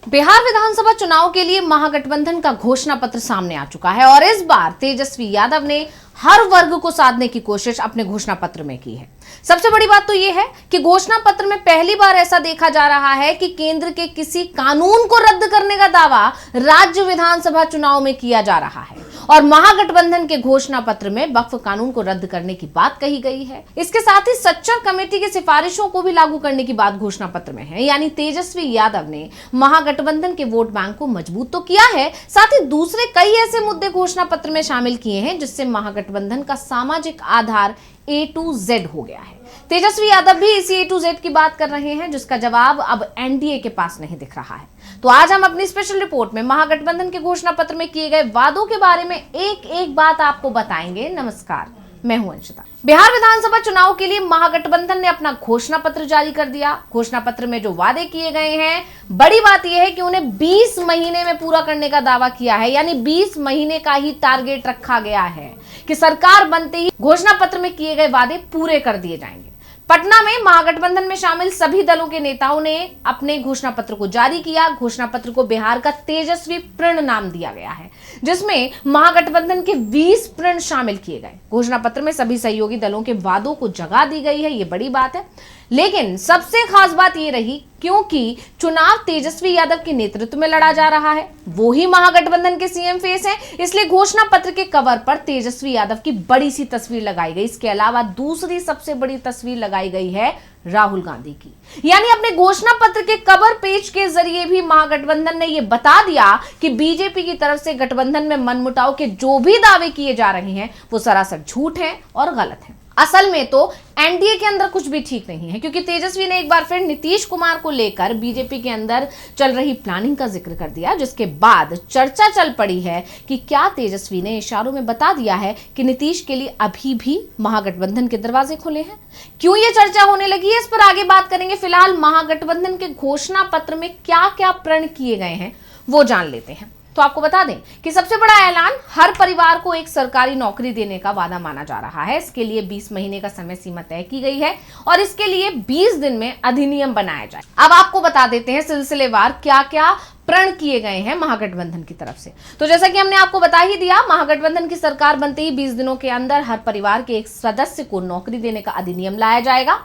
बिहार विधानसभा चुनाव के लिए महागठबंधन का घोषणा पत्र सामने आ चुका है और इस बार तेजस्वी यादव ने हर वर्ग को साधने की कोशिश अपने घोषणा पत्र में की है। सबसे बड़ी बात तो यह है कि घोषणा पत्र में पहली बार ऐसा देखा जा रहा है कि केंद्र के किसी कानून को रद्द करने का दावा राज्य विधानसभा चुनाव में किया जा रहा है और महागठबंधन के घोषणा पत्र में वक्फ कानून को रद्द करने की बात कही गई है। इसके साथ ही सच्चर कमेटी की सिफारिशों को भी लागू करने की बात घोषणा पत्र में है। यानी तेजस्वी यादव ने महागठबंधन के वोट बैंक को मजबूत तो किया है, साथ ही दूसरे कई ऐसे मुद्दे घोषणा पत्र में शामिल किए हैं जिससे महागठबंधन का सामाजिक आधार A to Z हो गया है। तेजस्वी यादव भी इसी A to Z की बात कर रहे हैं जिसका जवाब अब एनडीए के पास नहीं दिख रहा है। तो आज हम अपनी स्पेशल रिपोर्ट में महागठबंधन के घोषणा पत्र में किए गए वादों के बारे में एक एक बात आपको बताएंगे। नमस्कार, मैं हूं अंशिता। बिहार विधानसभा चुनाव के लिए महागठबंधन ने अपना घोषणा पत्र जारी कर दिया। घोषणा पत्र में जो वादे किए गए हैं, बड़ी बात यह है कि उन्हें 20 महीने में पूरा करने का दावा किया है। यानी 20 महीने का ही टारगेट रखा गया है कि सरकार बनते ही घोषणा पत्र में किए गए वादे पूरे कर दिए जाएंगे। पटना में महागठबंधन में शामिल सभी दलों के नेताओं ने अपने घोषणा पत्र को जारी किया। घोषणा पत्र को बिहार का तेजस्वी प्रण नाम दिया गया है, जिसमें महागठबंधन के 20 प्रण शामिल किए गए। घोषणा पत्र में सभी सहयोगी दलों के वादों को जगह दी गई है, ये बड़ी बात है। लेकिन सबसे खास बात यह रही, क्योंकि चुनाव तेजस्वी यादव के नेतृत्व में लड़ा जा रहा है, वो ही महागठबंधन के सीएम फेस हैं, इसलिए घोषणा पत्र के कवर पर तेजस्वी यादव की बड़ी सी तस्वीर लगाई गई। इसके अलावा दूसरी सबसे बड़ी तस्वीर लगाई गई है राहुल गांधी की। यानी अपने घोषणा पत्र के कवर पेज के जरिए भी महागठबंधन ने यह बता दिया कि बीजेपी की तरफ से गठबंधन में मनमुटाव के जो भी दावे किए जा रहे हैं वो सरासर झूठ हैं और गलत हैं। असल में तो एनडीए के अंदर कुछ भी ठीक नहीं है, क्योंकि तेजस्वी ने एक बार फिर नीतीश कुमार को लेकर बीजेपी के अंदर चल रही प्लानिंग का जिक्र कर दिया, जिसके बाद चर्चा चल पड़ी है कि क्या तेजस्वी ने इशारों में बता दिया है कि नीतीश के लिए अभी भी महागठबंधन के दरवाजे खुले हैं। क्यों ये चर्चा होने लगी है, इस पर आगे बात करेंगे। फिलहाल महागठबंधन के घोषणा पत्र में क्या क्या प्रण किए गए हैं वो जान लेते हैं। तो आपको बता दें कि सबसे बड़ा ऐलान, हर परिवार को एक सरकारी नौकरी देने का वादा माना जा रहा है। इसके लिए 20 महीने का समय सीमा तय की गई है और इसके लिए 20 दिन में अधिनियम बनाया जाए। अब आपको बता देते हैं सिलसिलेवार क्या क्या प्रण किए गए हैं महागठबंधन की तरफ से। तो जैसा कि हमने आपको बता ही दिया, महागठबंधन की सरकार बनते ही 20 दिनों के अंदर हर परिवार के एक सदस्य को नौकरी देने का अधिनियम लाया जाएगा।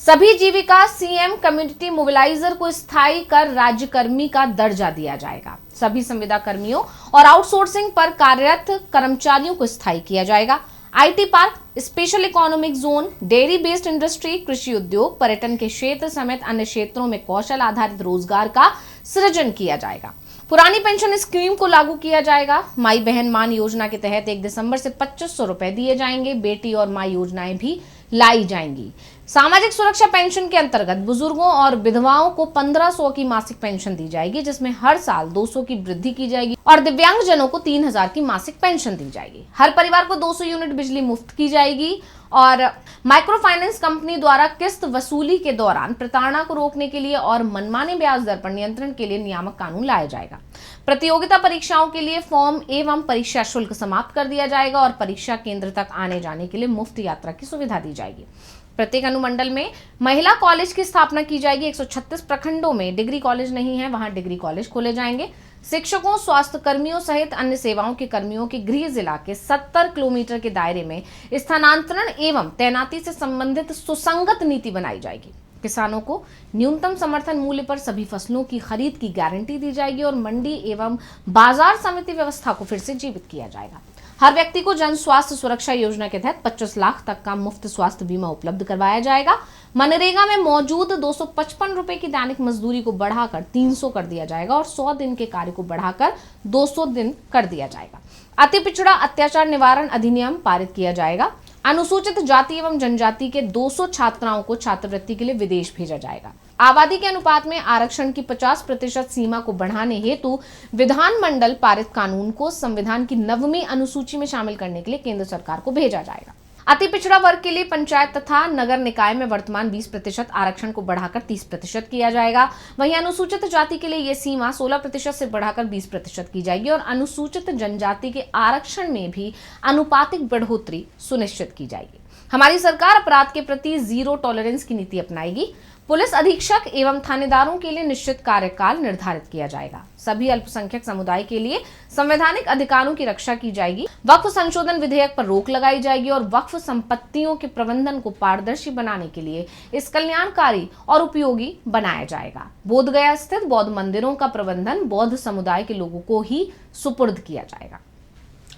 सभी जीविका सीएम कम्युनिटी मोबिलाइजर को स्थायी कर राज्यकर्मी का दर्जा दिया जाएगा। सभी संविदा कर्मियों और आउटसोर्सिंग पर कार्यरत कर्मचारियों को स्थायी किया जाएगा। IT park, special economic zone, dairy based industry, कृषि उद्योग, पर्यटन के क्षेत्र समेत अन्य क्षेत्रों में कौशल आधारित रोजगार का सृजन किया जाएगा। पुरानी पेंशन स्कीम को लागू किया जाएगा। माई बहन मान योजना के तहत 1 दिसंबर से 2500 रुपए दिए जाएंगे। बेटी और माँ योजनाएं भी लाई जाएंगी। सामाजिक सुरक्षा पेंशन के अंतर्गत बुजुर्गों और विधवाओं को 1500 की मासिक पेंशन दी जाएगी, जिसमें हर साल 200 की वृद्धि की जाएगी और दिव्यांगजनों को 3000 की मासिक पेंशन दी जाएगी। हर परिवार को 200 यूनिट बिजली मुफ्त की जाएगी और माइक्रो फाइनेंस कंपनी द्वारा किस्त वसूली के दौरान प्रताड़ना को रोकने के लिए और मनमाने ब्याज दर पर नियंत्रण के लिए नियामक कानून लाया जाएगा। प्रतियोगिता परीक्षाओं के लिए फॉर्म एवं परीक्षा शुल्क समाप्त कर दिया जाएगा और परीक्षा केंद्र तक आने जाने के लिए मुफ्त यात्रा की सुविधा दी जाएगी। प्रत्येक अनुमंडल में महिला कॉलेज की स्थापना की जाएगी। 136 प्रखंडों में डिग्री कॉलेज नहीं है, वहां डिग्री कॉलेज खोले जाएंगे। शिक्षकों, स्वास्थ्य कर्मियों सहित अन्य सेवाओं के कर्मियों के गृह जिला के 70 किलोमीटर के दायरे में स्थानांतरण एवं तैनाती से संबंधित सुसंगत नीति बनाई जाएगी। किसानों को न्यूनतम समर्थन मूल्य पर सभी फसलों की खरीद की गारंटी दी जाएगी और मंडी एवं बाजार समिति व्यवस्था को फिर से जीवित किया जाएगा। हर व्यक्ति को जन स्वास्थ्य सुरक्षा योजना के तहत 25 लाख तक का मुफ्त स्वास्थ्य बीमा उपलब्ध करवाया जाएगा। मनरेगा में मौजूद 255 रुपए की दैनिक मजदूरी को बढ़ाकर 300 कर दिया जाएगा और 100 दिन के कार्य को बढ़ाकर 200 दिन कर दिया जाएगा। अति पिछड़ा अत्याचार निवारण अधिनियम पारित किया जाएगा। अनुसूचित जाति एवं जनजाति के 200 छात्राओं को छात्रवृत्ति के लिए विदेश भेजा जाएगा। आबादी के अनुपात में आरक्षण की 50% सीमा को बढ़ाने हेतु विधानमंडल पारित कानून को संविधान की 9वीं अनुसूची में शामिल करने के लिए केंद्र सरकार को भेजा जाएगा। अति पिछड़ा वर्ग के लिए पंचायत तथा नगर निकाय में वर्तमान 20% आरक्षण को बढ़ाकर 30% किया जाएगा। वहीं अनुसूचित जाति के लिए यह सीमा 16% से बढ़ाकर 20% की जाएगी और अनुसूचित जनजाति के आरक्षण में भी अनुपातिक बढ़ोतरी सुनिश्चित की जाएगी। हमारी सरकार अपराध के प्रति जीरो टॉलरेंस की नीति अपनाएगी। पुलिस अधीक्षक एवं थानेदारों के लिए निश्चित कार्यकाल निर्धारित किया जाएगा। सभी अल्पसंख्यक समुदाय के लिए संवैधानिक अधिकारों की रक्षा की जाएगी। वक्फ संशोधन विधेयक पर रोक लगाई जाएगी और वक्फ संपत्तियों के प्रबंधन को पारदर्शी बनाने के लिए इस कल्याणकारी और उपयोगी बनाया जाएगा। बोधगया स्थित बौद्ध मंदिरों का प्रबंधन बौद्ध समुदाय के लोगों को ही सुपुर्द किया जाएगा।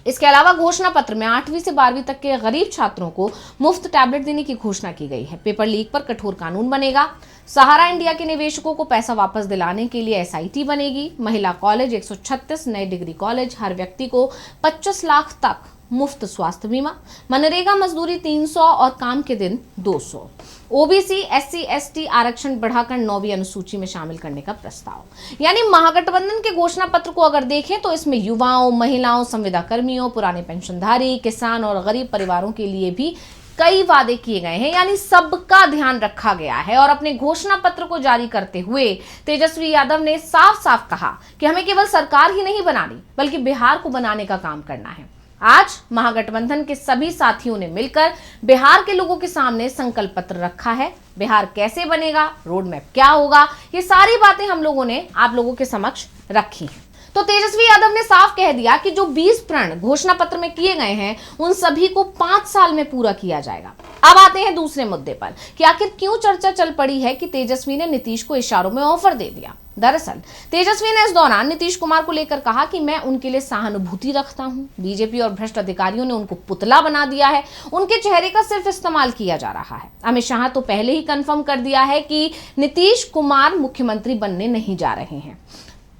इसके अलावा घोषणा पत्र में 8वीं से 12वीं तक के गरीब छात्रों को मुफ्त टैबलेट देने की घोषणा की गई है। पेपर लीक पर कठोर कानून बनेगा। सहारा इंडिया के निवेशकों को पैसा वापस दिलाने के लिए SIT बनेगी। महिला कॉलेज 136 नए डिग्री कॉलेज, हर व्यक्ति को 25 लाख तक मुफ्त स्वास्थ्य बीमा। मनरेगा मजदूरी 300 और काम के दिन 200। OBC SC ST आरक्षण बढ़ाकर 9वीं अनुसूची में शामिल करने का प्रस्ताव। यानी महागठबंधन के घोषणा पत्र को अगर देखें तो इसमें युवाओं, महिलाओं, संविदा कर्मियों, पुराने पेंशनधारी, किसान और गरीब परिवारों के लिए भी कई वादे किए गए हैं। यानी सबका ध्यान रखा गया है। और अपने घोषणा पत्र को जारी करते हुए तेजस्वी यादव ने साफ साफ कहा कि हमें केवल सरकार ही नहीं बनानी बल्कि बिहार को बनाने का काम करना है। आज महागठबंधन के सभी साथियों ने मिलकर बिहार के लोगों के सामने संकल्प पत्र रखा है। बिहार कैसे बनेगा, रोड मैप क्या होगा, ये सारी बातें हम लोगों ने आप लोगों के समक्ष रखी हैं। तो तेजस्वी यादव ने साफ कह दिया कि जो 20 प्रण घोषणा पत्र में किए गए हैं उन सभी को 5 साल में पूरा किया जाएगा। अब आते हैं दूसरे मुद्दे पर कि आखिर क्यों चर्चा चल पड़ी है कि तेजस्वी ने नीतीश को इशारों में ऑफर दे दिया। दरअसल तेजस्वी ने इस दौरान नीतीश कुमार को लेकर कहा कि मैं उनके लिए सहानुभूति रखता हूं। बीजेपी और भ्रष्ट अधिकारियों ने उनको पुतला बना दिया है। उनके चेहरे का सिर्फ इस्तेमाल किया जा रहा है। अमित शाह तो पहले ही कंफर्म कर दिया है कि नीतीश कुमार मुख्यमंत्री बनने नहीं जा रहे हैं।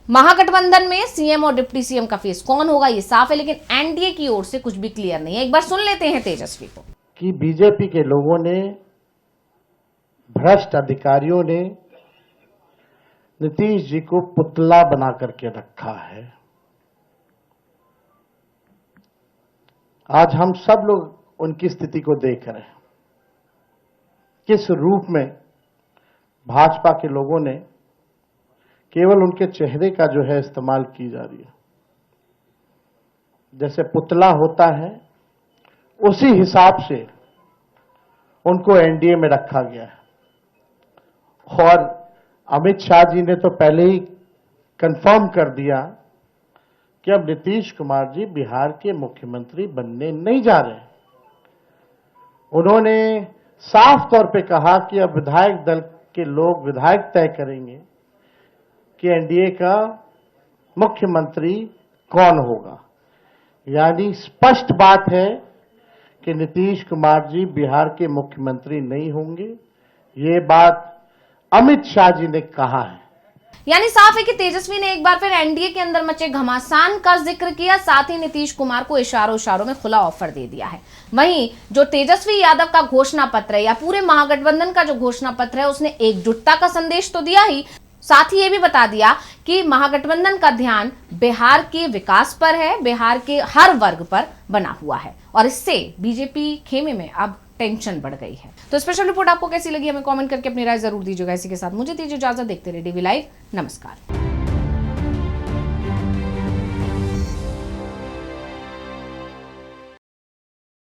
महागठबंधन में CM और डिप्टी CM का फेस कौन होगा ये साफ है, लेकिन NDA की ओर से कुछ भी क्लियर नहीं है। एक बार सुन लेते हैं तेजस्वी को। कि बीजेपी के लोगों ने, भ्रष्ट अधिकारियों ने नीतीश जी को पुतला बना करके रखा है। आज हम सब लोग उनकी स्थिति को देख रहे हैं। किस रूप में भाजपा के लोगों ने केवल उनके चेहरे का जो है इस्तेमाल की जा रही है। जैसे पुतला होता है उसी हिसाब से उनको NDA में रखा गया है। और अमित शाह जी ने तो पहले ही कंफर्म कर दिया कि अब नीतीश कुमार जी बिहार के मुख्यमंत्री बनने नहीं जा रहे। उन्होंने साफ तौर पे कहा कि अब विधायक दल के लोग विधायक तय करेंगे कि NDA का मुख्यमंत्री कौन होगा। यानी स्पष्ट बात है कि नीतीश कुमार जी बिहार के मुख्यमंत्री नहीं होंगे। ये बात अमित शाह जी ने कहा है। यानी साफ है कि तेजस्वी ने एक बार फिर NDA के अंदर मचे घमासान का जिक्र किया, साथ ही नीतीश कुमार को इशारों में खुला ऑफर दे दिया है। वहीं जो तेजस्वी यादव का घोषणा पत्र है या पूरे महागठबंधन का जो घोषणा पत्र है उसने एकजुटता का संदेश तो दिया ही, साथ ही ये भी बता दिया कि महागठबंधन का ध्यान बिहार के विकास पर है, बिहार के हर वर्ग पर बना हुआ है। और इससे बीजेपी खेमे में अब टेंशन बढ़ गई है। तो स्पेशल रिपोर्ट आपको कैसी लगी हमें कमेंट करके अपनी राय जरूर दीजिएगा। इसी के साथ मुझे दीजिए इजाजत। देखते रहिए DV लाइव। नमस्कार।